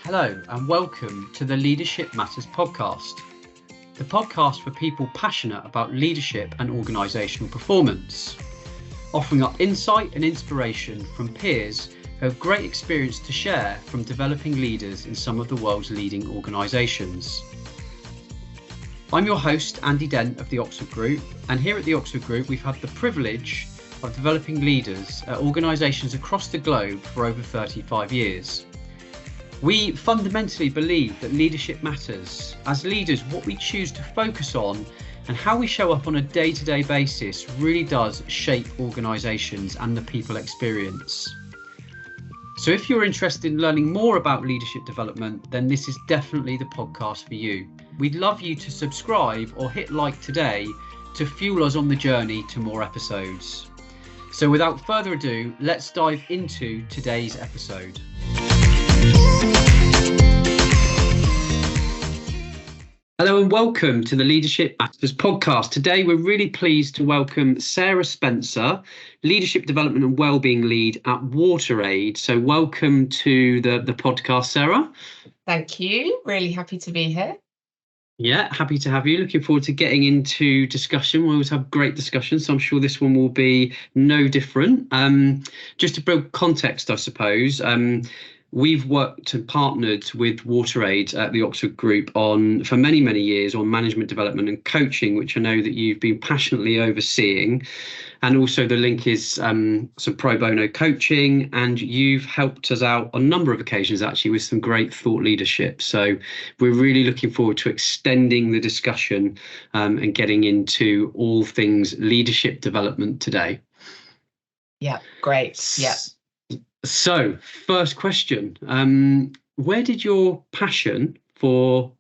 Hello and welcome to the Leadership Matters podcast, the podcast for people passionate about leadership and organisational performance, offering up insight and inspiration from peers who have great experience to share from developing leaders in some of the world's leading organisations. I'm your host, Andy Dent of the Oxford Group, and here at the Oxford Group we've had the privilege of developing leaders at organisations across the globe for over 35 years. We fundamentally believe that leadership matters. As leaders, what we choose to focus on and how we show up on a day-to-day basis really does shape organisations and the people experience. So if you're interested in learning more about leadership development, then this is definitely the podcast for you. We'd love you to subscribe or hit like today to fuel us on the journey to more episodes. So without further ado, let's dive into today's episode. Hello and welcome to the Leadership Matters podcast. Today we're really pleased to welcome Sarah Spencer, Leadership Development and Wellbeing Lead at WaterAid. So welcome to the podcast, Sarah. Thank you. Really happy to be here. Yeah, happy to have you. Looking forward to getting into discussion. We always have great discussions, so I'm sure this one will be no different. Just to build context, I suppose, we've worked and partnered with WaterAid at the Oxford Group for many, many years on management development and coaching, which I know that you've been passionately overseeing. And also the link is some pro bono coaching, and you've helped us out on a number of occasions actually with some great thought leadership. So we're really looking forward to extending the discussion and getting into all things leadership development today. Yeah, great. Yeah. So, first question, where did your passion for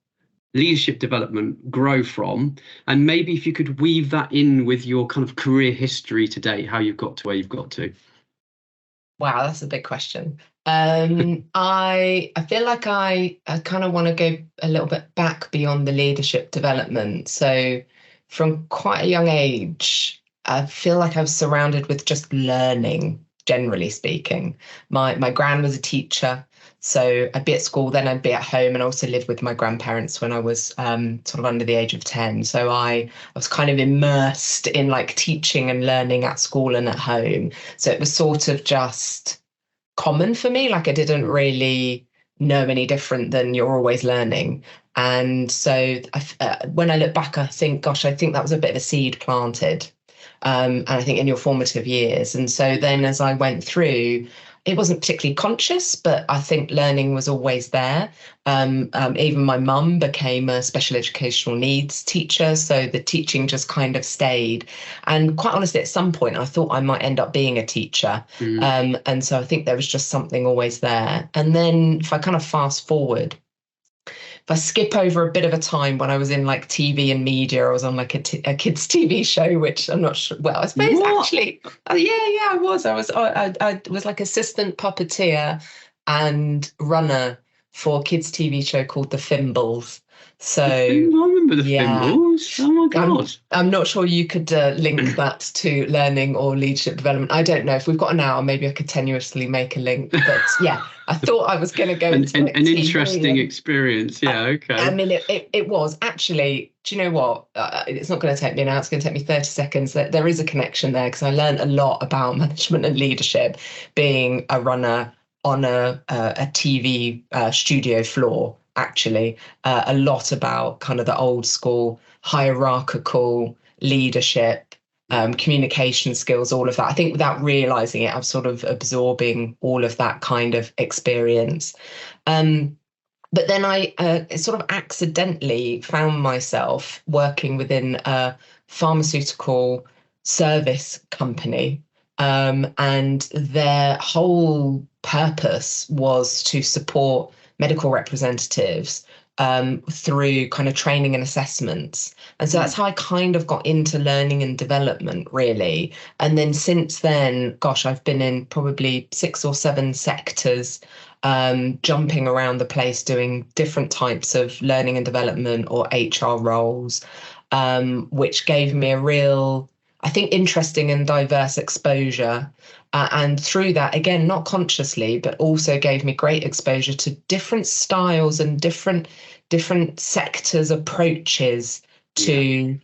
leadership development grow from? And maybe if you could weave that in with your kind of career history to date, how you've got to where you've got to. Wow, that's a big question. I feel like I kind of want to go a little bit back beyond the leadership development. So from quite a young age, I feel like I was surrounded with just learning. Generally speaking, my gran was a teacher, so I'd be at school, then I'd be at home, and I also lived with my grandparents when I was sort of under the age of 10. So I was kind of immersed in like teaching and learning at school and at home. So it was sort of just common for me. Like I didn't really know any different than you're always learning. And so when I look back, I think that was a bit of a seed planted. And I think in your formative years. And so then as I went through, it wasn't particularly conscious, but I think learning was always there. Even my mum became a special educational needs teacher. So the teaching just kind of stayed. And quite honestly, at some point, I thought I might end up being a teacher. And so I think there was just something always there. And then if I kind of fast forward, if I skip over a bit of a time when I was in like TV and media, I was on like a kids TV show, which I'm not sure. Well, I suppose actually, I was. I was like assistant puppeteer and runner for a kids TV show called The Fimbles. So I remember the Fimbles. Oh my God. I'm not sure you could link that to learning or leadership development. I don't know. If we've got an hour, maybe I could tenuously make a link. But yeah, I thought I was going to go into an interesting experience. Yeah, okay. I mean, it was actually, do you know what? It's not going to take me now. It's going to take me 30 seconds. There is a connection there because I learned a lot about management and leadership being a runner on a TV studio floor. Actually, a lot about kind of the old school hierarchical leadership, communication skills, all of that. I think without realizing it, I'm sort of absorbing all of that kind of experience. But then I sort of accidentally found myself working within a pharmaceutical service company. And their whole purpose was to support medical representatives through kind of training and assessments. And so that's how I kind of got into learning and development, really. And then since then, I've been in probably 6 or 7 sectors, jumping around the place, doing different types of learning and development or HR roles, which gave me a real I think, interesting and diverse exposure. And through that, again, not consciously, but also gave me great exposure to different styles and different sectors' approaches to,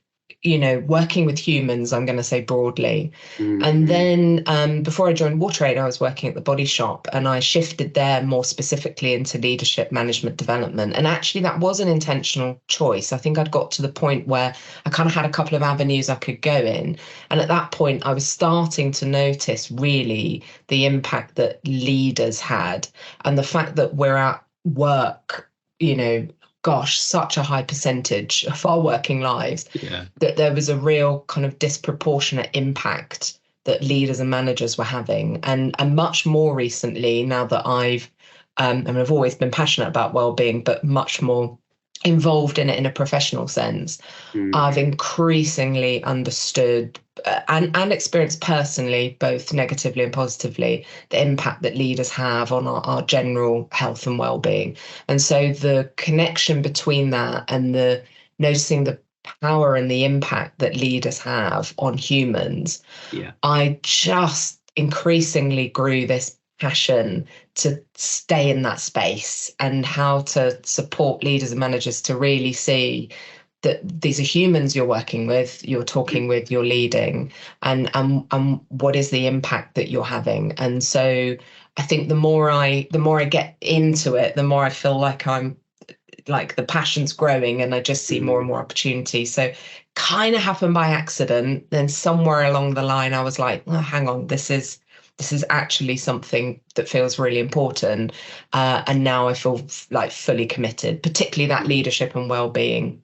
working with humans, I'm going to say broadly. Mm-hmm. And then before I joined WaterAid, I was working at the Body Shop, and I shifted there more specifically into leadership management development. And actually, that was an intentional choice. I think I'd got to the point where I kind of had a couple of avenues I could go in. And at that point, I was starting to notice really the impact that leaders had, and the fact that we're at work, gosh, such a high percentage of our working lives, that there was a real kind of disproportionate impact that leaders and managers were having. And much more recently, now that I've always been passionate about well-being, but much more involved in it in a professional sense, I've increasingly understood and experienced personally, both negatively and positively, the impact that leaders have on our general health and well-being. And so the connection between that and the noticing the power and the impact that leaders have on humans, I just increasingly grew this passion to stay in that space, and how to support leaders and managers to really see that these are humans you're working with, you're talking with, you're leading, and what is the impact that you're having. And so I think the more I get into it, the more I feel like I'm like the passion's growing, and I just see more and more opportunities. So kind of happened by accident. Then somewhere along the line, I was like, oh, hang on, this is actually something that feels really important. And now I feel like fully committed, particularly that leadership and well-being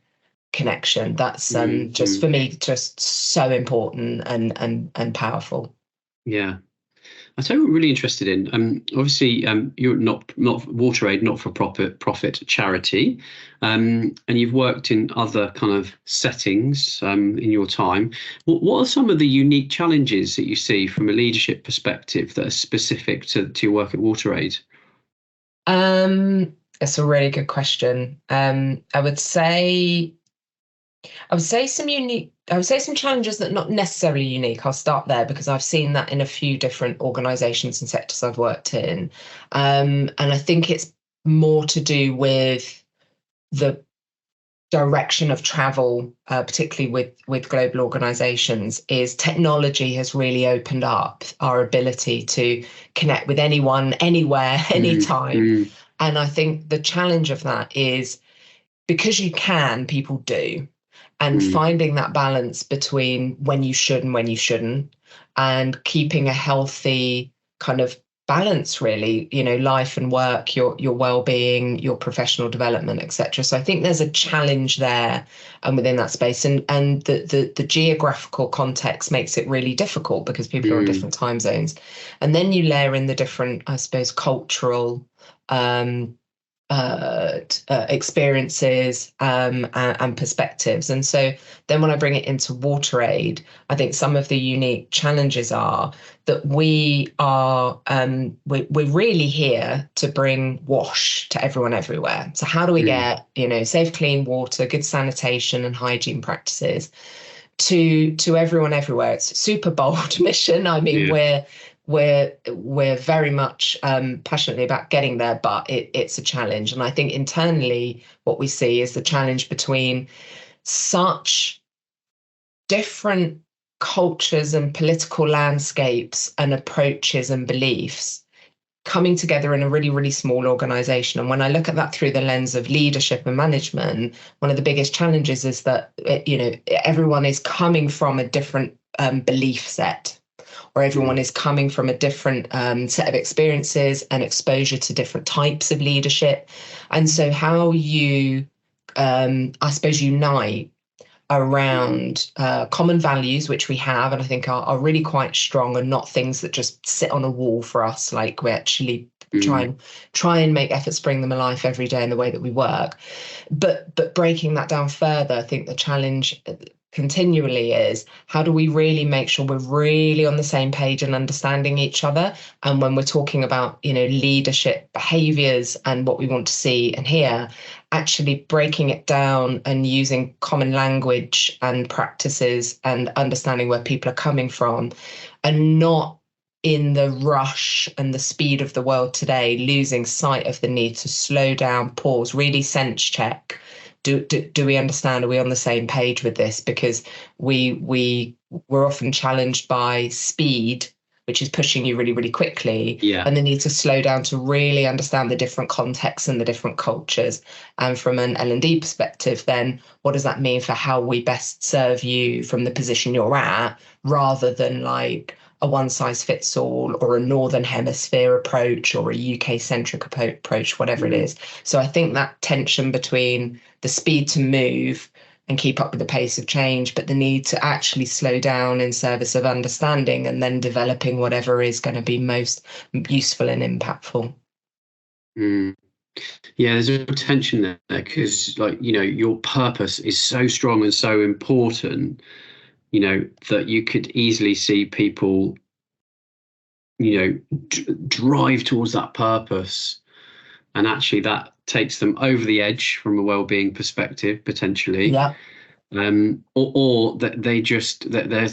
connection. That's just for me, just so important and powerful. Yeah. I tell you what I'm really interested in. Obviously, you're not WaterAid, not for profit charity, and you've worked in other kind of settings in your time. What are some of the unique challenges that you see from a leadership perspective that are specific to your work at WaterAid? It's a really good question. I would say some challenges that are not necessarily unique. I'll start there because I've seen that in a few different organisations and sectors I've worked in. And I think it's more to do with the direction of travel, particularly with global organisations, is technology has really opened up our ability to connect with anyone, anywhere, anytime. And I think the challenge of that is, because you can, people do. And finding that balance between when you should and when you shouldn't, and keeping a healthy kind of balance, really, life and work, your well-being, your professional development, etc. So I think there's a challenge there, and within that space, and the geographical context makes it really difficult because people are in different time zones. And then you layer in the different, I suppose, cultural experiences and perspectives. And so then when I bring it into WaterAid, I think some of the unique challenges are that we are we're really here to bring WASH to everyone everywhere. So how do we get safe, clean water, good sanitation and hygiene practices to everyone everywhere? It's a super bold mission. I mean, we're very much passionately about getting there, but it's a challenge. And I think internally what we see is the challenge between such different cultures and political landscapes and approaches and beliefs coming together in a really, really small organization. And when I look at that through the lens of leadership and management, one of the biggest challenges is that, everyone is coming from a different belief set, or everyone is coming from a different set of experiences and exposure to different types of leadership. And so how you, I suppose, unite around common values, which we have, and I think are really quite strong, and not things that just sit on a wall for us. Like, we actually try and make efforts to bring them alive every day in the way that we work. But breaking that down further, I think the challenge continually is, how do we really make sure we're really on the same page and understanding each other? And when we're talking about leadership behaviors and what we want to see and hear, actually breaking it down and using common language and practices and understanding where people are coming from, and not in the rush and the speed of the world today, losing sight of the need to slow down, pause, really sense check. Do we understand? Are we on the same page with this? Because we're often challenged by speed, which is pushing you really, really quickly, and the need to slow down to really understand the different contexts and the different cultures. And from an L&D perspective, then what does that mean for how we best serve you from the position you're at, rather than like a one size fits all or a Northern Hemisphere approach or a UK centric approach, whatever it is. So I think that tension between the speed to move and keep up with the pace of change, but the need to actually slow down in service of understanding and then developing whatever is going to be most useful and impactful. Yeah, there's a tension there because, like, you know, your purpose is so strong and so important, you know, that you could easily see people, you know, drive towards that purpose, and actually that takes them over the edge from a well-being perspective, potentially. Yeah. Or that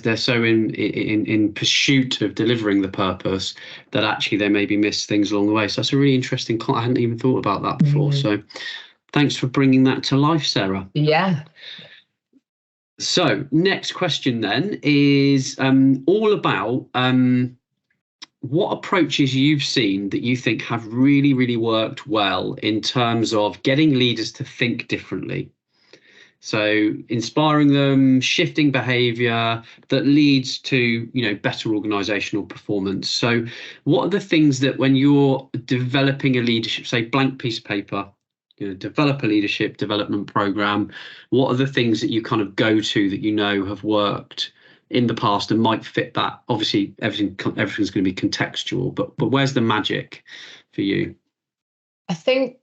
they're so in pursuit of delivering the purpose that actually they maybe miss things along the way. So that's a really interesting. I hadn't even thought about that before. So thanks for bringing that to life, Sarah. Yeah. So next question then is all about what approaches you've seen that you think have really, really worked well in terms of getting leaders to think differently. So inspiring them, shifting behavior that leads to, you know, better organisational performance. So what are the things that when you're developing a leadership, say blank piece of paper, you know, develop a leadership development program, what are the things that you kind of go to that you know have worked in the past and might fit that? Obviously everything's going to be contextual, but where's the magic for you? I think,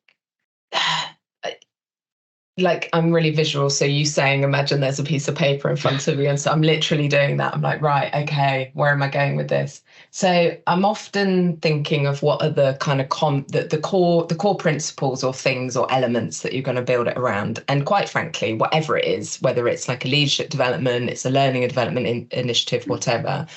like, I'm really visual. So you saying, imagine there's a piece of paper in front of you. And so I'm literally doing that. I'm like, right, okay, where am I going with this? So I'm often thinking of what are the kind of the core principles or things or elements that you're going to build it around. And quite frankly, whatever it is, whether it's like a leadership development, it's a learning and development initiative, whatever,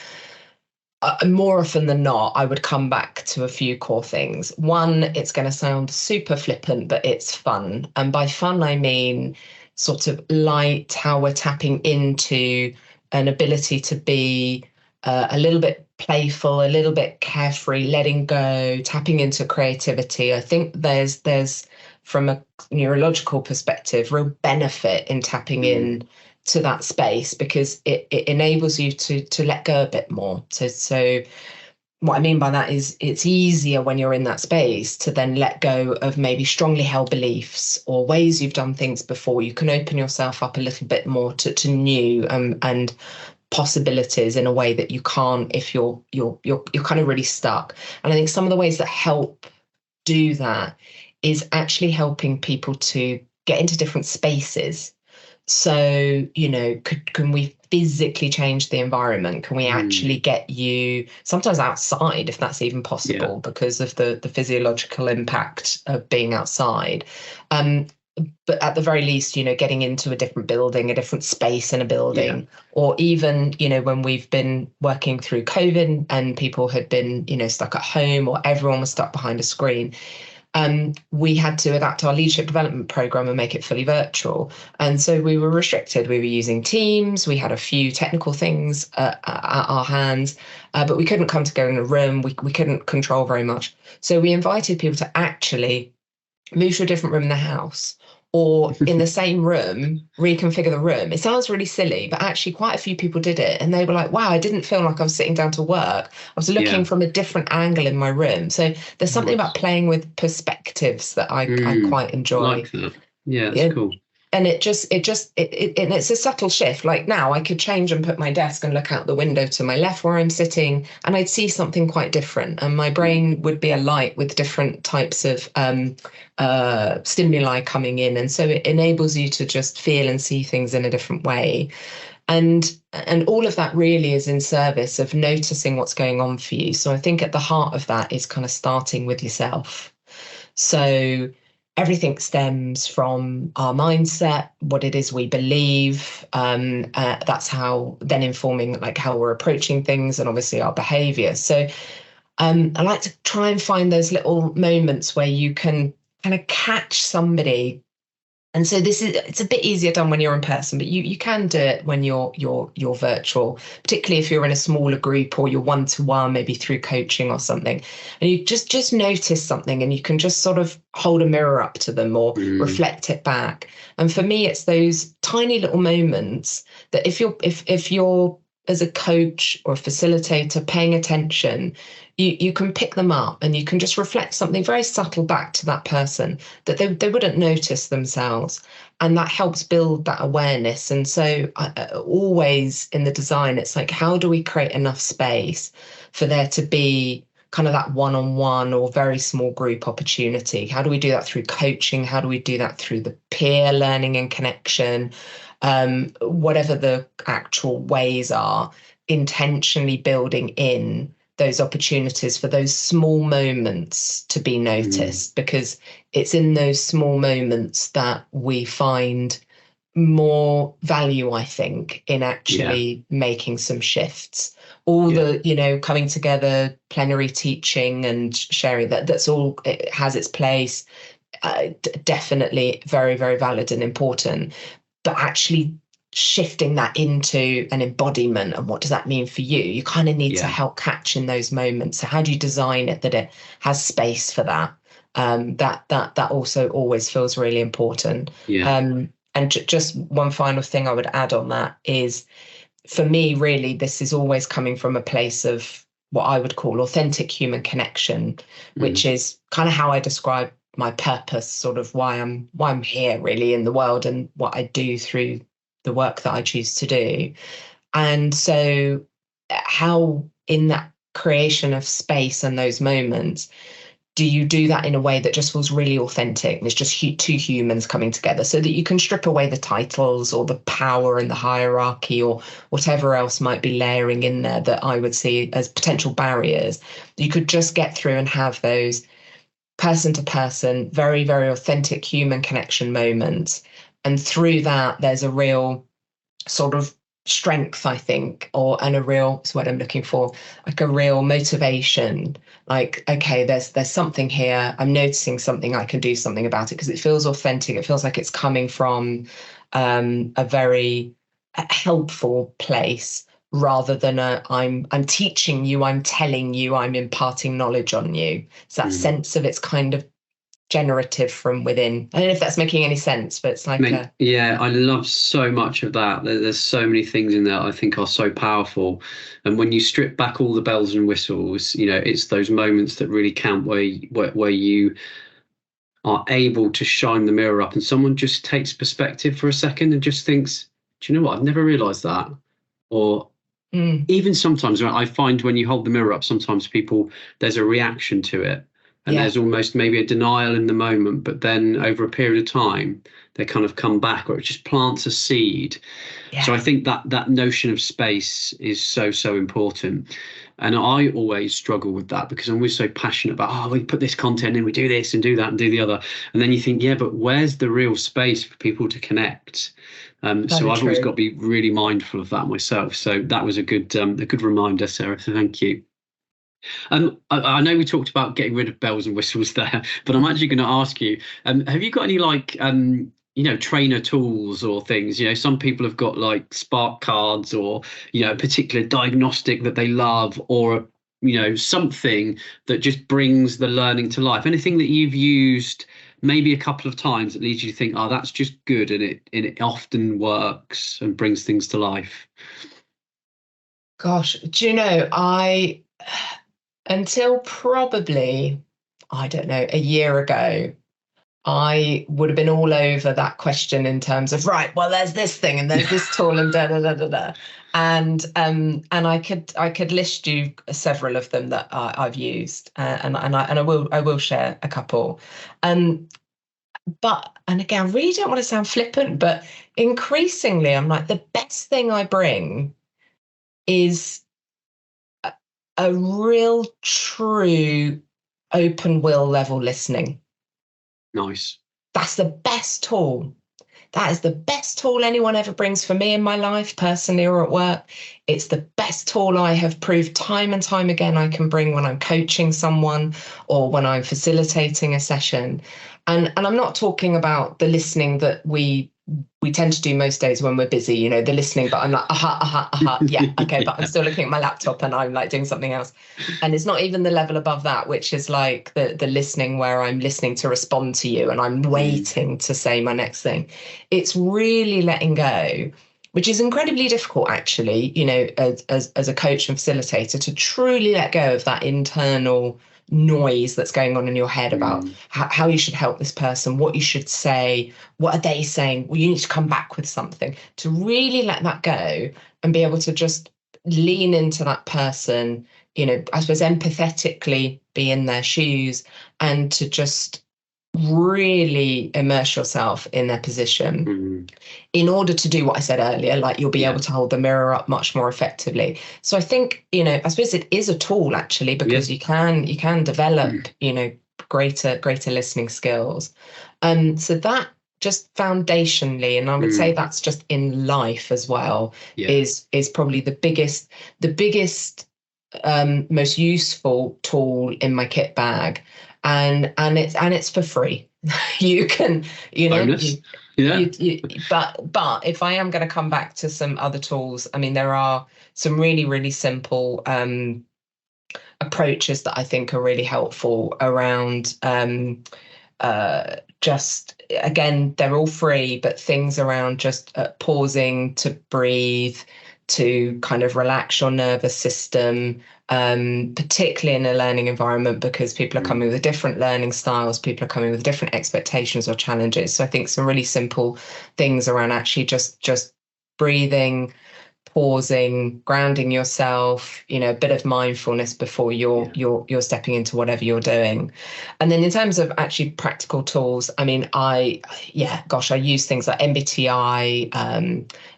more often than not, I would come back to a few core things. One, it's going to sound super flippant, but it's fun. And by fun, I mean sort of light, how we're tapping into an ability to be a little bit playful, a little bit carefree, letting go, tapping into creativity. I think there's from a neurological perspective, real benefit in tapping in to that space, because it enables you to let go a bit more. So what I mean by that is it's easier when you're in that space to then let go of maybe strongly held beliefs or ways you've done things before. You can open yourself up a little bit more to new and possibilities in a way that you can't if you're kind of really stuck. And I think some of the ways that help do that is actually helping people to get into different spaces. So, you know, can we physically change the environment? Can we actually get you sometimes outside, if that's even possible, because of the physiological impact of being outside? But at the very least, you know, getting into a different building, a different space in a building, or even, you know, when we've been working through COVID and people had been, you know, stuck at home or everyone was stuck behind a screen. We had to adapt our leadership development program and make it fully virtual. And so we were restricted. We were using Teams. We had a few technical things at our hands, but we couldn't come together in a room. We couldn't control very much. So we invited people to actually move to a different room in the house, or in the same room, reconfigure the room. It sounds really silly, but actually quite a few people did it. And they were like, wow, I didn't feel like I was sitting down to work. I was looking from a different angle in my room. So there's something about playing with perspectives that I quite enjoy. I like that. Yeah, that's cool. And and it's a subtle shift. Like now I could change and put my desk and look out the window to my left where I'm sitting, and I'd see something quite different. And my brain would be alight with different types of stimuli coming in. And so it enables you to just feel and see things in a different way. And all of that really is in service of noticing what's going on for you. So I think at the heart of that is kind of starting with yourself. So everything stems from our mindset, what it is we believe. That's how then informing like how we're approaching things and obviously our behavior. So I like to try and find those little moments where you can kind of catch somebody. And so it's a bit easier done when you're in person, but you can do it when you're virtual, particularly if you're in a smaller group or you're one-to-one, maybe through coaching or something. And you just notice something and you can just sort of hold a mirror up to them or reflect it back. And for me, it's those tiny little moments that if you're as a coach or a facilitator paying attention, you can pick them up and you can just reflect something very subtle back to that person that they wouldn't notice themselves. And that helps build that awareness. And so always in the design, it's like, how do we create enough space for there to be kind of that one-on-one or very small group opportunity? How do we do that through coaching? How do we do that through the peer learning and connection? Whatever the actual ways are, intentionally building in those opportunities for those small moments to be noticed, because it's in those small moments that we find more value, I think, in actually making some shifts. All the, coming together, plenary teaching and sharing, that's all, it has its place. Definitely very, very valid and important. But actually shifting that into an embodiment and what does that mean for you? You kind of need to help catch in those moments. So how do you design it that it has space for that? That also always feels really important. And just one final thing I would add on that is, for me, really, this is always coming from a place of what I would call authentic human connection, which is kind of how I describe my purpose, sort of why I'm here really in the world and what I do through the work that I choose to do. And so how in that creation of space and those moments, do you do that in a way that just feels really authentic? There's just two humans coming together so that you can strip away the titles or the power and the hierarchy or whatever else might be layering in there that I would see as potential barriers. You could just get through and have those person to person, very, very authentic human connection moments. And through that, there's a real sort of strength, I think, and a real, it's what I'm looking for, like a real motivation. Like, okay, there's something here. I'm noticing something. I can do something about it because it feels authentic. It feels like it's coming from a very helpful place, rather than I'm teaching you, I'm telling you, I'm imparting knowledge on you. It's that sense of it's kind of generative from within. I don't know if that's making any sense, but it's like I love so much of that. There's so many things in there I think are so powerful. And when you strip back all the bells and whistles, it's those moments that really count where you are able to shine the mirror up and someone just takes perspective for a second and just thinks, do you know what? I've never realized that. Or even sometimes I find when you hold the mirror up, sometimes there's a reaction to it. And there's almost maybe a denial in the moment, but then over a period of time, they kind of come back, or it just plants a seed. Yeah. So I think that notion of space is so, so important. And I always struggle with that because I'm always so passionate about, we put this content in, we do this and do that and do the other. And then you think, but where's the real space for people to connect? So I've always got to be really mindful of that myself. So that was a good reminder, Sarah. So thank you. I know we talked about getting rid of bells and whistles there, but I'm actually going to ask you, have you got any trainer tools or things? Some people have got like spark cards or, a particular diagnostic that they love, or, something that just brings the learning to life. Anything that you've used maybe a couple of times that leads you to think, that's just good, and it often works and brings things to life? Gosh, do you know, until probably, I don't know, a year ago, I would have been all over that question in terms of, right, well, there's this thing and there's this tool and da da da da da. And I could list you several of them that I've used, and I will share a couple. But again, I really don't want to sound flippant, but increasingly I'm like, the best thing I bring is a real true open will level listening. Nice. That's the best tool. That is the best tool anyone ever brings for me in my life, personally or at work. It's the best tool I have proved time and time again I can bring when I'm coaching someone or when I'm facilitating a session. And I'm not talking about the listening that we tend to do most days when we're busy, you know, the listening, but I'm like, yeah, okay, but I'm still looking at my laptop and I'm like doing something else. And it's not even the level above that, which is like the listening where I'm listening to respond to you and I'm waiting to say my next thing. It's really letting go, which is incredibly difficult, actually, you know, as a coach and facilitator, to truly let go of that internal noise that's going on in your head about how you should help this person, what you should say, what are they saying? Well, you need to come back with something. To really let that go and be able to just lean into that person, you know, I suppose empathetically be in their shoes and to just really immerse yourself in their position in order to do what I said earlier, like you'll be able to hold the mirror up much more effectively. So I think, you know, I suppose it is a tool actually, because you can develop, you know, greater listening skills. So that just foundationally, and I would say that's just in life as well, is probably the biggest most useful tool in my kit bag. And it's for free. You can, you know, but if I am going to come back to some other tools, I mean, there are some really, really simple approaches that I think are really helpful around just, again, they're all free, but things around just pausing to breathe, to kind of relax your nervous system, particularly in a learning environment, because people are coming with different learning styles, people are coming with different expectations or challenges. So I think some really simple things around actually just breathing, pausing, grounding yourself, you know, a bit of mindfulness before you're stepping into whatever you're doing. And then in terms of actually practical tools, I mean, I use things like MBTI,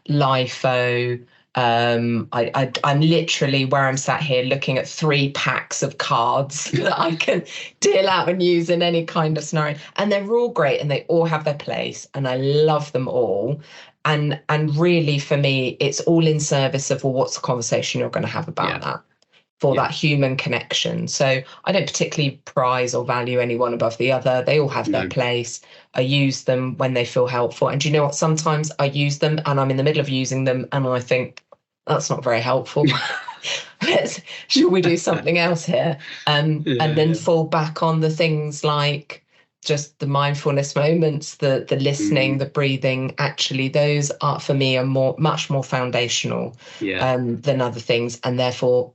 LIFO. I'm literally, where I'm sat here, looking at 3 packs of cards that I can deal out and use in any kind of scenario. And they're all great and they all have their place and I love them all. And really, for me, it's all in service of, well, what's the conversation you're going to have about that, for that human connection. So I don't particularly prize or value any one above the other. They all have their place. I use them when they feel helpful. And do you know what? Sometimes I use them and I'm in the middle of using them and I think, that's not very helpful. Should we do something else here? And then fall back on the things like just the mindfulness moments, the listening, the breathing. Actually, those are, for me, much more foundational than other things, and therefore,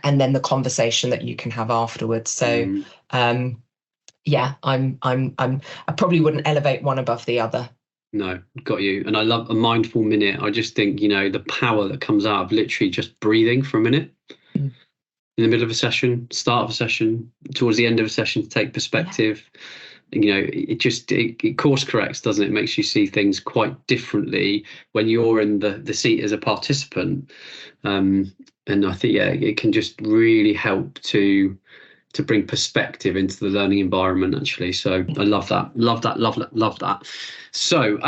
and then the conversation that you can have afterwards. So, I probably wouldn't elevate one above the other. No, got you. And I love a mindful minute. I just think, you know, the power that comes out of literally just breathing for a minute in the middle of a session, start of a session, towards the end of a session, to take perspective. You know, it course corrects, doesn't it? It makes you see things quite differently when you're in the seat as a participant. And I think, it can just really help to bring perspective into the learning environment, actually. So I love that. So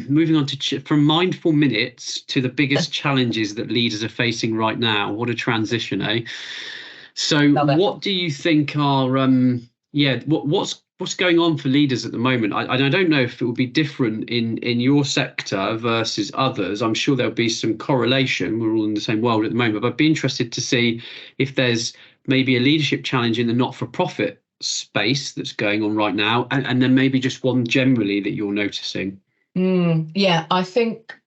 moving on to from mindful minutes to the biggest challenges that leaders are facing right now. What a transition, eh? So what do you think are what's going on for leaders at the moment? I don't know if it will be different in your sector versus others. I'm sure there'll be some correlation. We're all in the same world at the moment, but I'd be interested to see if there's maybe a leadership challenge in the not-for-profit space that's going on right now, and then maybe just one generally that you're noticing. I think,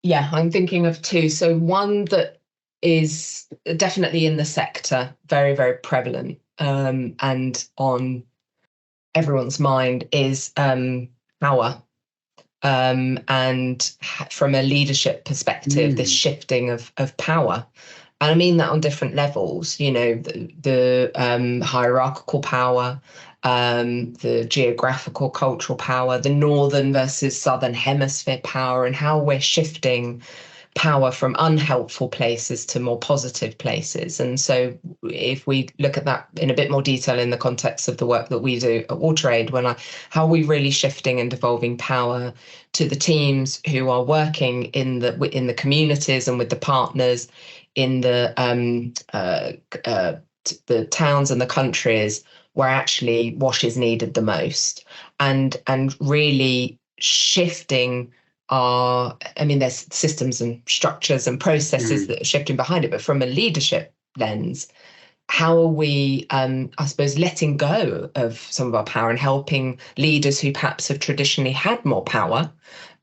I'm thinking of 2. So one that is definitely in the sector, very, very prevalent, and on everyone's mind, is power. And from a leadership perspective, this shifting of power. And I mean that on different levels, you know, the hierarchical power, the geographical, cultural power, the northern versus southern hemisphere power, and how we're shifting power from unhelpful places to more positive places. And so if we look at that in a bit more detail in the context of the work that we do at WaterAid, how are we really shifting and devolving power to the teams who are working in the communities and with the partners in the towns and the countries where actually wash is needed the most, and really shifting there's systems and structures and processes that are shifting behind it, but from a leadership lens, how are we, I suppose, letting go of some of our power and helping leaders who perhaps have traditionally had more power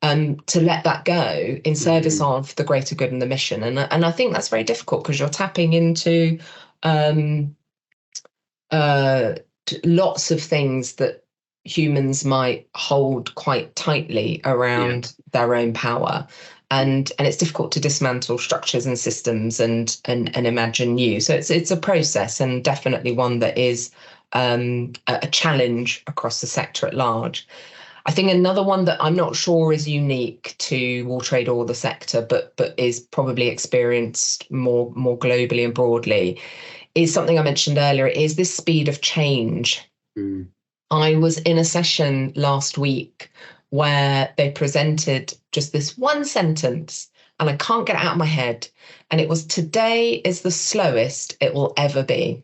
to let that go in service of the greater good and the mission. And I think that's very difficult because you're tapping into lots of things that humans might hold quite tightly around their own power, and it's difficult to dismantle structures and systems and imagine new. So it's a process, and definitely one that is a challenge across the sector at large. I think another one that I'm not sure is unique to WaterAid or the sector, but is probably experienced more globally and broadly, is something I mentioned earlier, is this speed of change. I was in a session last week where they presented just this one sentence, and I can't get it out of my head. And it was, "Today is the slowest it will ever be."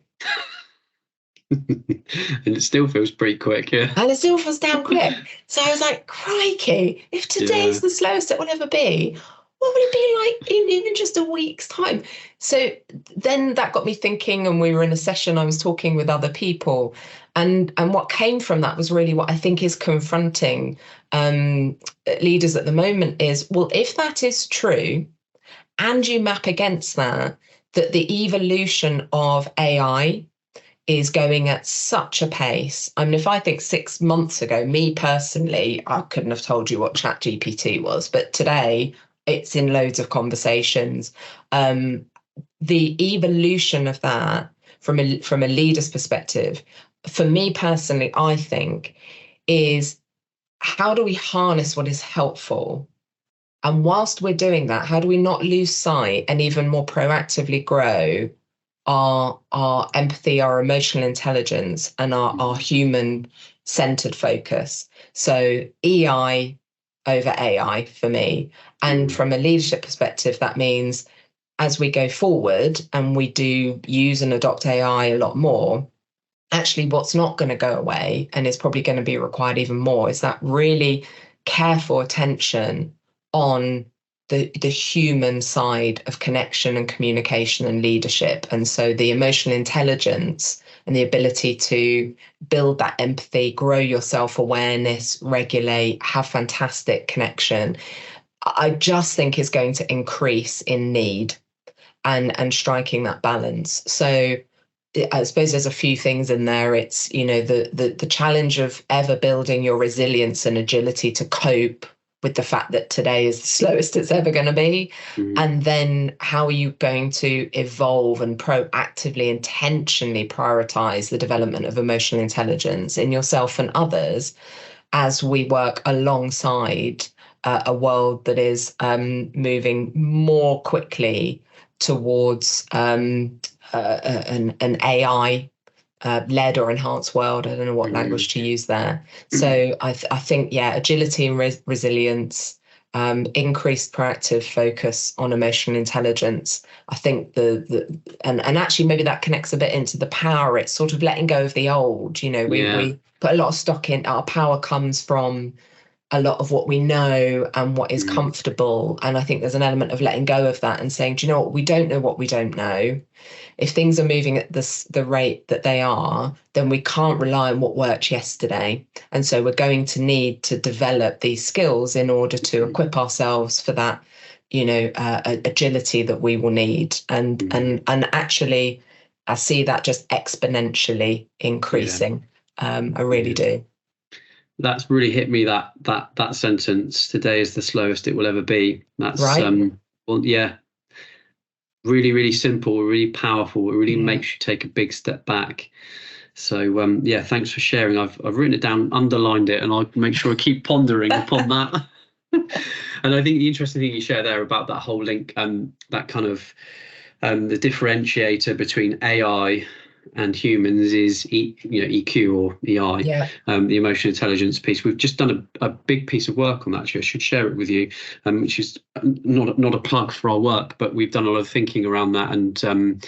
And it still feels pretty quick, yeah. And it still feels damn quick. So I was like, crikey, if today is the slowest it will ever be, what would it be like in even just a week's time? So then that got me thinking, and we were in a session, I was talking with other people, and what came from that was really what I think is confronting leaders at the moment is, well, if that is true, and you map against that the evolution of AI is going at such a pace. I mean, if I think 6 months ago, me personally, I couldn't have told you what ChatGPT was, but today it's in loads of conversations. The evolution of that from a leader's perspective, for me personally, I think, is how do we harness what is helpful? And whilst we're doing that, how do we not lose sight and even more proactively grow our empathy, our emotional intelligence, and our human-centered focus? So EI over AI for me. And from a leadership perspective, that means as we go forward and we do use and adopt AI a lot more, actually what's not going to go away and is probably going to be required even more is that really careful attention on the human side of connection and communication and leadership. And so the emotional intelligence and the ability to build that empathy, grow your self-awareness, regulate, have fantastic connection, I just think is going to increase in need, and striking that balance. So I suppose there's a few things in there. It's, the challenge of ever building your resilience and agility to cope with the fact that today is the slowest it's ever going to be. And then how are you going to evolve and proactively, intentionally prioritize the development of emotional intelligence in yourself and others as we work alongside a world that is moving more quickly towards an AI led or enhanced world. I don't know what language to use there. So I think, agility and resilience, increased proactive focus on emotional intelligence. I think and actually maybe that connects a bit into the power. It's sort of letting go of the old. We put a lot of stock in our power comes from a lot of what we know and what is comfortable. And I think there's an element of letting go of that and saying, do you know what? We don't know what we don't know. If things are moving at the rate that they are, then we can't rely on what worked yesterday. And so we're going to need to develop these skills in order to equip ourselves for that, agility that we will need. And actually, I see that just exponentially increasing. I really do. That's really hit me, that sentence, "Today is the slowest it will ever be." That's right. Really, really simple, really powerful. It really makes you take a big step back. So thanks for sharing. I've written it down, underlined it, and I'll make sure I keep pondering upon that. And I think the interesting thing you share there about that whole link, that kind of the differentiator between AI and humans is EQ or EI, Yeah. the emotional intelligence piece. We've just done a big piece of work on that. Actually, I should share it with you, which is not a plug for our work, but we've done a lot of thinking around that and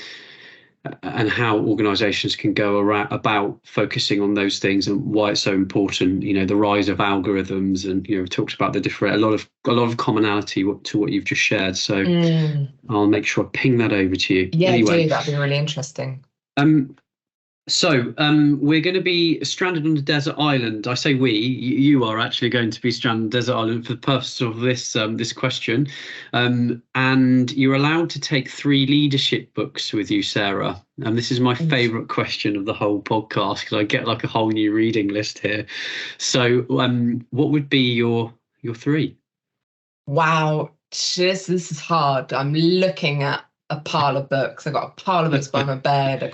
how organizations can go about focusing on those things and why it's so important. The rise of algorithms, and we've talked about a lot of commonality to what you've just shared. So I'll make sure I ping that over to you. Yeah, Anyway, that'd be really interesting. So we're going to be stranded on a desert island. I say we, you are actually going to be stranded on a desert island for the purpose of this question. And you're allowed to take 3 leadership books with you, Sarah. And this is my favourite question of the whole podcast, because I get like a whole new reading list here. So what would be your 3? Wow, this is hard. I'm looking at a pile of books. I've got a pile of books by my bed. I've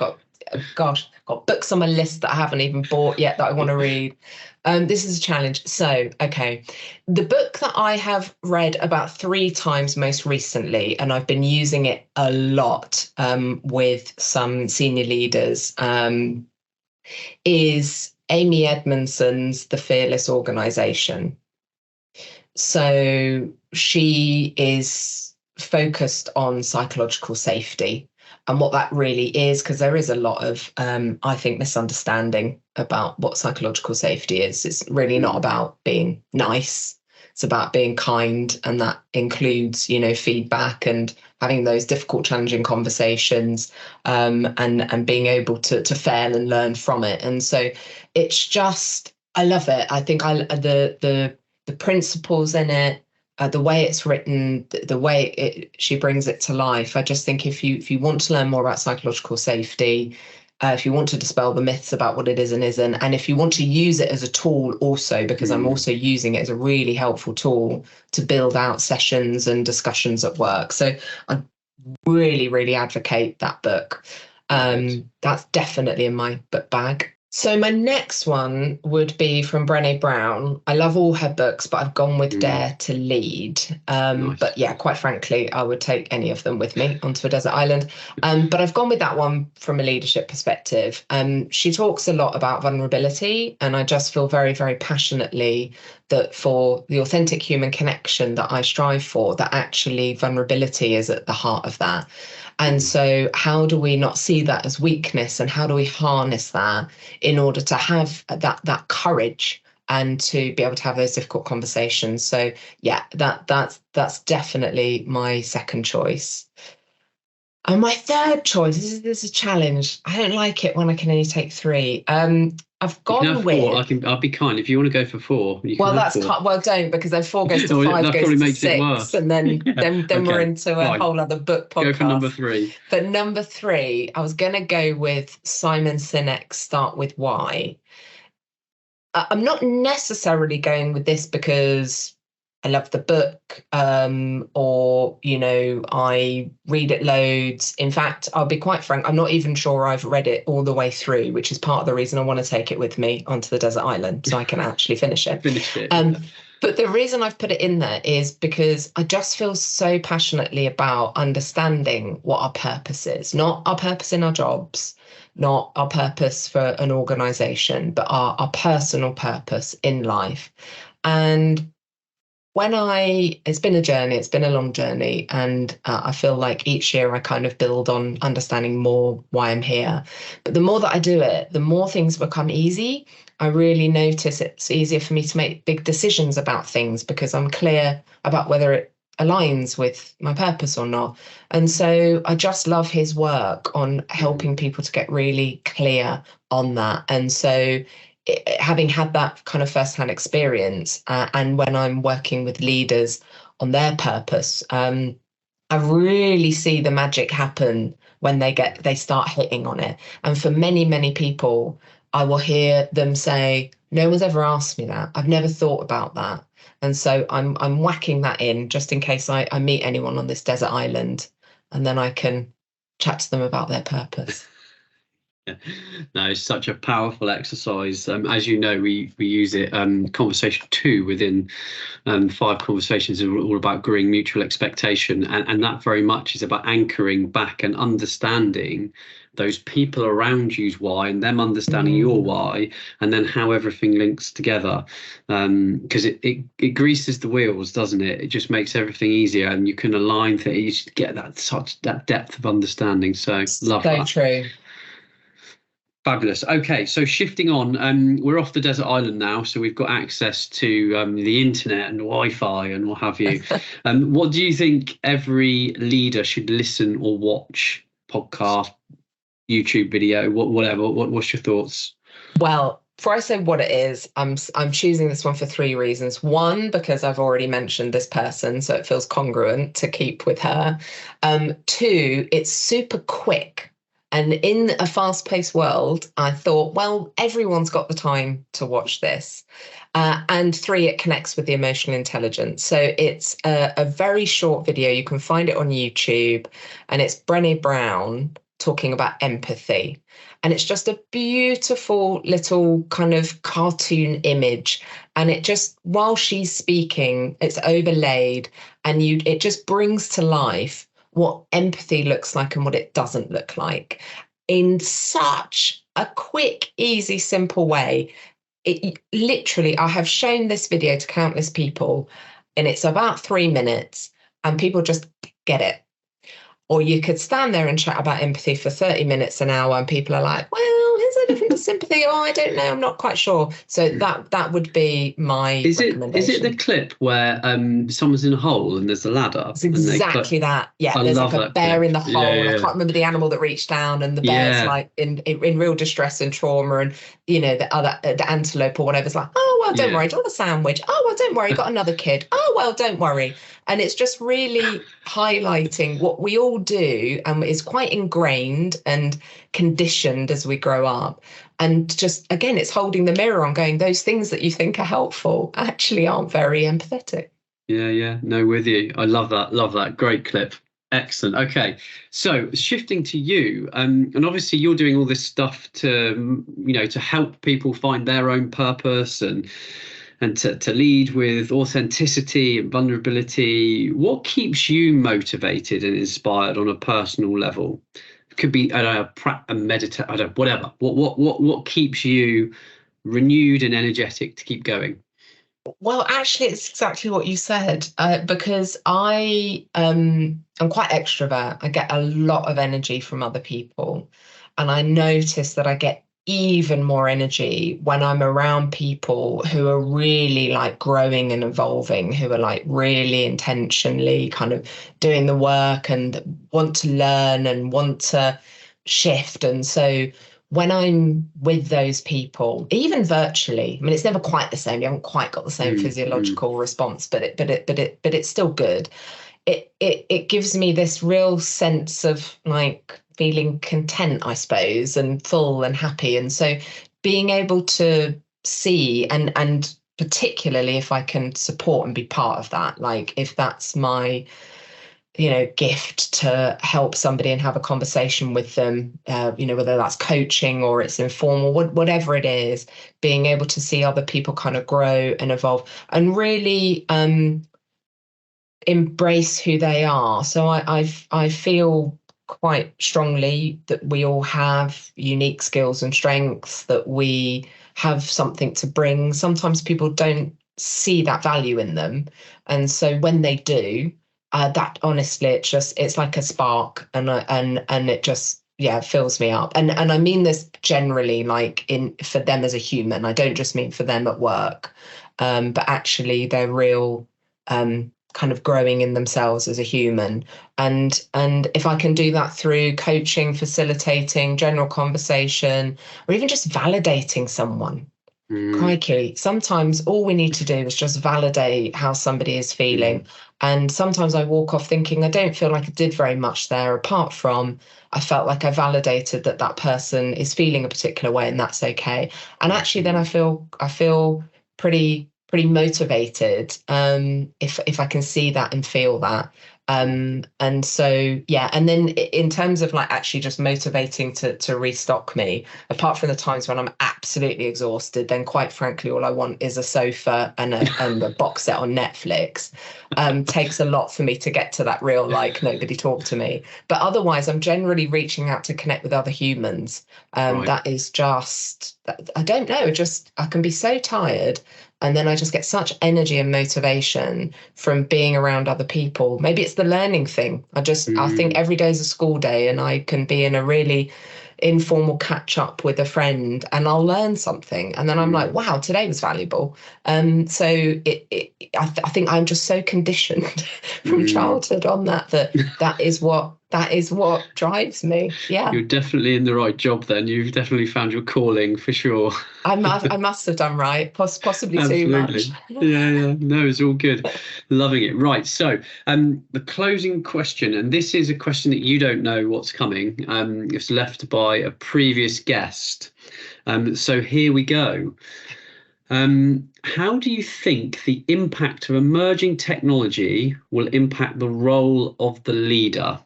got books on my list that I haven't even bought yet that I want to read. This is a challenge. So, okay. The book that I have read about 3 times most recently, and I've been using it a lot with some senior leaders, is Amy Edmondson's The Fearless Organisation. So she is focused on psychological safety and what that really is, because there is a lot of, I think, misunderstanding about what psychological safety is. It's really not about being nice. It's about being kind, and that includes, feedback and having those difficult, challenging conversations, and being able to fail and learn from it. And so it's just, I love it. I think the principles in it, the way it's written, the way she brings it to life. I just think if you want to learn more about psychological safety, if you want to dispel the myths about what it is and isn't, and if you want to use it as a tool also, because I'm also using it as a really helpful tool to build out sessions and discussions at work. So I really, really advocate that book. That's definitely in my book bag. So my next one would be from Brené Brown. I love all her books, but I've gone with Dare to Lead. Nice. But yeah, quite frankly, I would take any of them with me onto a desert island. But I've gone with that one from a leadership perspective. She talks a lot about vulnerability, and I just feel very, very passionately that for the authentic human connection that I strive for, that actually vulnerability is at the heart of that. And so how do we not see that as weakness, and how do we harness that in order to have that courage and to be able to have those difficult conversations? So yeah, that's definitely my second choice. And my third choice, this is a challenge. I don't like it when I can only take 3. I've gone with 4. I'll be kind. If you want to go for 4, you can well, have that's 4. Well, don't, because then 4 goes to 5, that goes probably to makes 6, it worse. and then Okay, we're into a whole other book podcast. Go for number 3. But number 3, I was going to go with Simon Sinek's Start With Why. I'm not necessarily going with this because I love the book, or, I read it loads. In fact, I'll be quite frank, I'm not even sure I've read it all the way through, which is part of the reason I want to take it with me onto the desert island so I can actually finish it. But the reason I've put it in there is because I just feel so passionately about understanding what our purpose is, not our purpose in our jobs, not our purpose for an organization, but our personal purpose in life. And it's been a journey, it's been a long journey, and I feel like each year I kind of build on understanding more why I'm here. But the more that I do it, the more things become easy. I really notice it's easier for me to make big decisions about things because I'm clear about whether it aligns with my purpose or not. And so I just love his work on helping people to get really clear on that. And so having had that kind of firsthand experience, and when I'm working with leaders on their purpose, I really see the magic happen when they start hitting on it. And for many, many people, I will hear them say, no one's ever asked me that. I've never thought about that. And so I'm whacking that in just in case I meet anyone on this desert island, and then I can chat to them about their purpose. No, it's such a powerful exercise. As you know, we use it. Conversation 2 within 5 conversations are all about growing mutual expectation, and that very much is about anchoring back and understanding those people around you's why, and them understanding your why, and then how everything links together. Because it greases the wheels, doesn't it? It just makes everything easier, and you can align things. You just get that depth of understanding. So love So that. true. Fabulous. Okay, so shifting on, we're off the desert island now, so we've got access to the internet and Wi-Fi and what have you. What do you think every leader should listen or watch? Podcast, YouTube video, whatever. What's your thoughts? Well, before I say what it is, I'm choosing this one for 3 reasons. One, because I've already mentioned this person, so it feels congruent to keep with her. 2, it's super quick. And in a fast-paced world, I thought, well, everyone's got the time to watch this. And 3, it connects with the emotional intelligence. So it's a very short video. You can find it on YouTube, and it's Brené Brown talking about empathy. And it's just a beautiful little kind of cartoon image. And it just, while she's speaking, it's overlaid, and it just brings to life what empathy looks like and what it doesn't look like in such a quick, easy, simple way. It literally, I have shown this video to countless people, and it's about 3 minutes, and people just get it. Or you could stand there and chat about empathy for 30 minutes, an hour, and people are like, well, is there different to sympathy? Oh, I don't know. I'm not quite sure. So that would be my recommendation. Is it the clip where someone's in a hole and there's a ladder? It's exactly that. Yeah, there's like a bear in the hole. Yeah. I can't remember the animal that reached down, and the bear's like in real distress and trauma, and the antelope or whatever's like, oh well, don't worry, do you want a sandwich? Oh well, don't worry, got another kid. Oh well, don't worry. And it's just really highlighting what we all do, and is quite ingrained and conditioned as we grow up. And just, again, it's holding the mirror on going, those things that you think are helpful actually aren't very empathetic. Yeah. No, with you. I love that. Love that. Great clip. Excellent. Okay. So shifting to you, and obviously you're doing all this stuff to help people find their own purpose and to lead with authenticity and vulnerability. What keeps you motivated and inspired on a personal level? It could be a meditate, whatever. What keeps you renewed and energetic to keep going? Well, actually, it's exactly what you said, because I'm quite extrovert. I get a lot of energy from other people, and I notice that I get even more energy when I'm around people who are really like growing and evolving, who are like really intentionally kind of doing the work and want to learn and want to shift. And so when I'm with those people, even virtually, I mean, it's never quite the same. You haven't quite got the same physiological response, but it's still good. It gives me this real sense of like feeling content, I suppose, and full and happy. And so being able to see and particularly if I can support and be part of that, like if that's my gift to help somebody and have a conversation with them, whether that's coaching or it's informal, whatever it is, being able to see other people kind of grow and evolve and really embrace who they are. So I feel quite strongly that we all have unique skills and strengths, that we have something to bring. Sometimes people don't see that value in them. And so when they do, that honestly, it's like a spark, and it just fills me up. And I mean this generally, like for them as a human. I don't just mean for them at work, but actually they're real kind of growing in themselves as a human. And if I can do that through coaching, facilitating, general conversation, or even just validating someone. Crikey, sometimes all we need to do is just validate how somebody is feeling. And sometimes I walk off thinking I don't feel like I did very much there, apart from I felt like I validated that person is feeling a particular way, and that's okay. And actually then I feel pretty motivated if I can see that and feel that. And so, yeah, and then in terms of like actually just motivating to restock me, apart from the times when I'm absolutely exhausted, then quite frankly, all I want is a sofa and a box set on Netflix. Takes a lot for me to get to that real, like, nobody talk to me. But otherwise, I'm generally reaching out to connect with other humans. Right. That is just, I don't know, just I can be so tired. And then I just get such energy and motivation from being around other people. Maybe it's the learning thing. I think every day is a school day, and I can be in a really informal catch up with a friend and I'll learn something. And then I'm like, wow, today was valuable. So I think I'm just so conditioned from childhood on that is what drives me. Yeah. You're definitely in the right job then. You've definitely found your calling for sure. I must have done right, possibly too much. Yeah. No, it's all good. Loving it. Right. So the closing question, and this is a question that you don't know what's coming. It's left by a previous guest. So here we go. How do you think the impact of emerging technology will impact the role of the leader?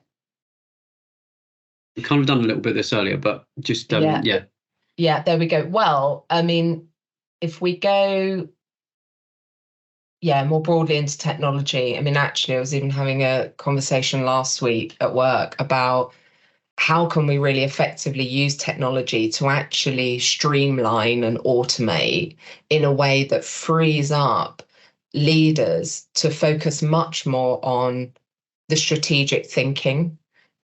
We kind of done a little bit of this earlier, but just Yeah, there we go. Well, I mean, if we go more broadly into technology, I mean, actually I was even having a conversation last week at work about how can we really effectively use technology to actually streamline and automate in a way that frees up leaders to focus much more on the strategic thinking,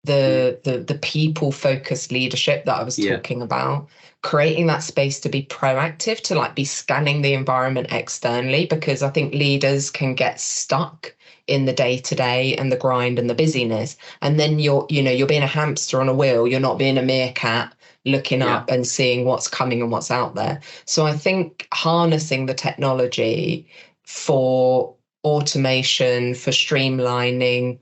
the people focused leadership that I was talking about, creating that space to be proactive, to like be scanning the environment externally, because I think leaders can get stuck in the day to day and the grind and the busyness, and then you're being a hamster on a wheel. You're not being a meerkat looking up and seeing what's coming and what's out there. So I think harnessing the technology for automation, for streamlining,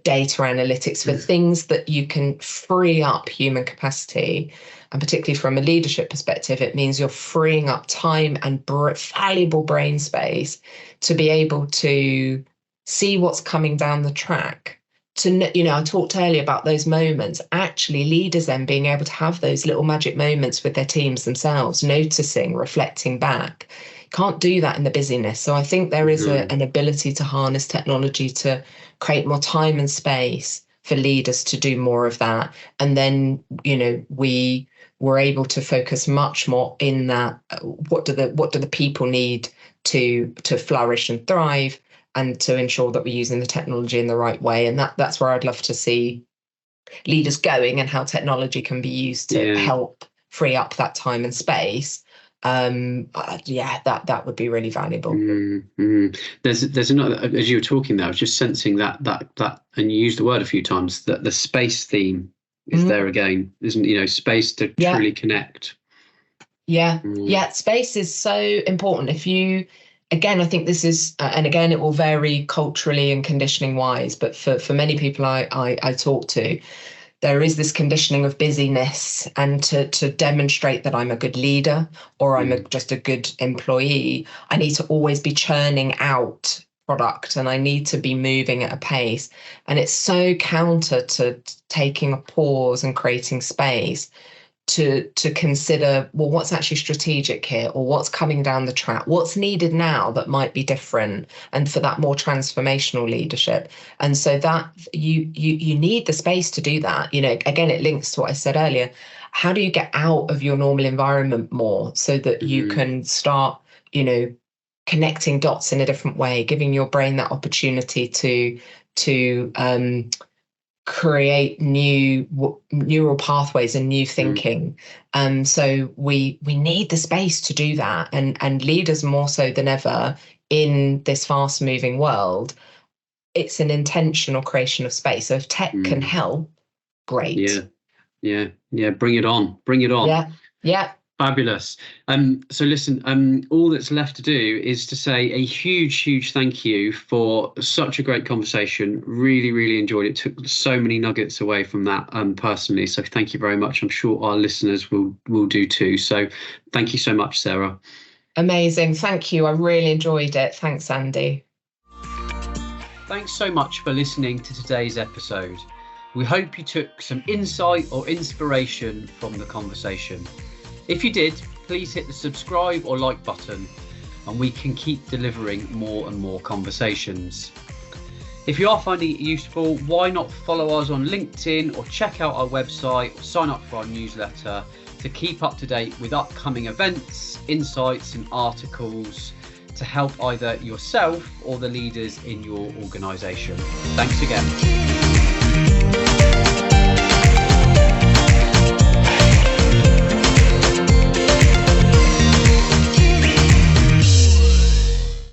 data analytics, for things that you can free up human capacity. And particularly from a leadership perspective, it means you're freeing up time and valuable brain space to be able to see what's coming down the track. I talked earlier about those moments, actually leaders then being able to have those little magic moments with their teams themselves, noticing, reflecting back. Can't do that in the busyness. So I think there is an ability to harness technology to create more time and space for leaders to do more of that. And then, we were able to focus much more in that, what do the people need to flourish and thrive, and to ensure that we're using the technology in the right way. And that's where I'd love to see leaders going, and how technology can be used to help free up that time and space. That would be really valuable. There's another, as you were talking there, I was just sensing that, and you used the word a few times, that the space theme is there again, isn't space to truly connect. Space is so important. Again, I think this is, and again, it will vary culturally and conditioning wise, but for many people I talk to, there is this conditioning of busyness, and to demonstrate that I'm a good leader, or I'm just a good employee, I need to always be churning out product, and I need to be moving at a pace. And it's so counter to taking a pause and creating space to consider, well, what's actually strategic here, or what's coming down the track, what's needed now that might be different, and for that more transformational leadership. And so that you need the space to do that. Again, it links to what I said earlier. How do you get out of your normal environment more, so that you can start, connecting dots in a different way, giving your brain that opportunity to create new neural pathways and new thinking. So we need the space to do that, and leaders more so than ever in this fast moving world, it's an intentional creation of space. So if tech can help, great. Bring it on. Fabulous. So listen, all that's left to do is to say a huge thank you for such a great conversation. Really, really enjoyed it. Took so many nuggets away from that personally. So thank you very much. I'm sure our listeners will do too. So thank you so much, Sarah. Amazing. Thank you. I really enjoyed it. Thanks, Andy. Thanks so much for listening to today's episode. We hope you took some insight or inspiration from the conversation. If you did, please hit the subscribe or like button, and we can keep delivering more and more conversations. If you are finding it useful, why not follow us on LinkedIn or check out our website or sign up for our newsletter to keep up to date with upcoming events, insights and articles to help either yourself or the leaders in your organisation. Thanks again.